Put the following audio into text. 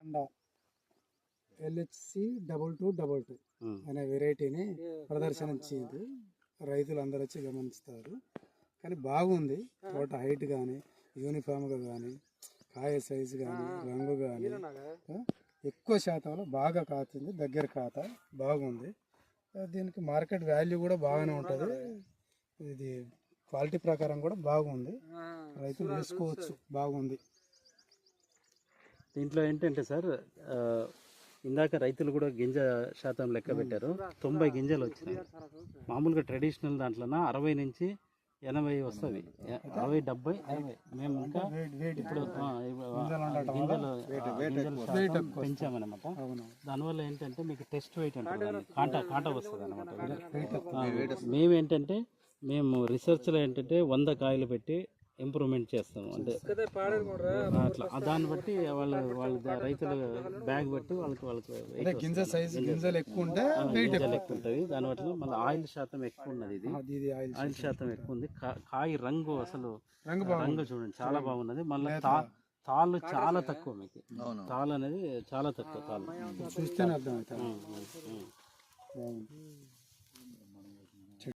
And LHC 2222 అనే వెరైటీని ప్రదర్శించింది. రైతులు అందరూ వచ్చి గమనిస్తారు. కానీ బాగుంది తోట, హైట్ కానీ యూనిఫామ్గా కానీ కాయ సైజు కానీ రంగు కానీ ఎక్కువ శాతంలో బాగా కాతుంది. దగ్గర ఖాతా బాగుంది. దీనికి మార్కెట్ వాల్యూ కూడా బాగానే ఉంటుంది. ఇది క్వాలిటీ ప్రకారం కూడా బాగుంది, రైతులు వేసుకోవచ్చు. బాగుంది. దీంట్లో ఏంటంటే సార్, ఇందాక రైతులు కూడా గింజ శాతం లెక్క పెట్టారు. 90 గింజలు వచ్చినాయి. మామూలుగా ట్రెడిషనల్ దాంట్లో 60 నుంచి 80 వస్తుంది. 60, 70, 80. మేము ఇంకా ఇప్పుడు గింజలు పెంచామన్నమాట. దానివల్ల ఏంటంటే మీకు టెస్ట్ వెయిట్ ఉంటుంది, కాంటా వస్తుంది అనమాట. మేమేంటంటే మేము రీసెర్చ్లో ఏంటంటే 100 కాయలు పెట్టి ఇంప్రూవ్మెంట్ చేస్తాము. అంటే అట్లా దాన్ని బట్టి వాళ్ళ రైతుల బ్యాగ్ బట్టి వాళ్ళకి గింజ సైజు గింజలు ఎక్కువ ఉంటే గింజలు ఎక్కువ ఉంటుంది. దాని బట్టి మళ్ళీ ఆయిల్ శాతం ఎక్కువ ఉన్నది. ఇది ఆయిల్ శాతం ఎక్కువ ఉంది. కాయ రంగు అసలు రంగు చూడండి చాలా బాగున్నది. మళ్ళీ తాళ్ళు చాలా తక్కువ, మీకు తాళ్ళు అనేది చాలా తక్కువ. తాళ్ళు చూస్తేనే అర్థం అవుతుంది.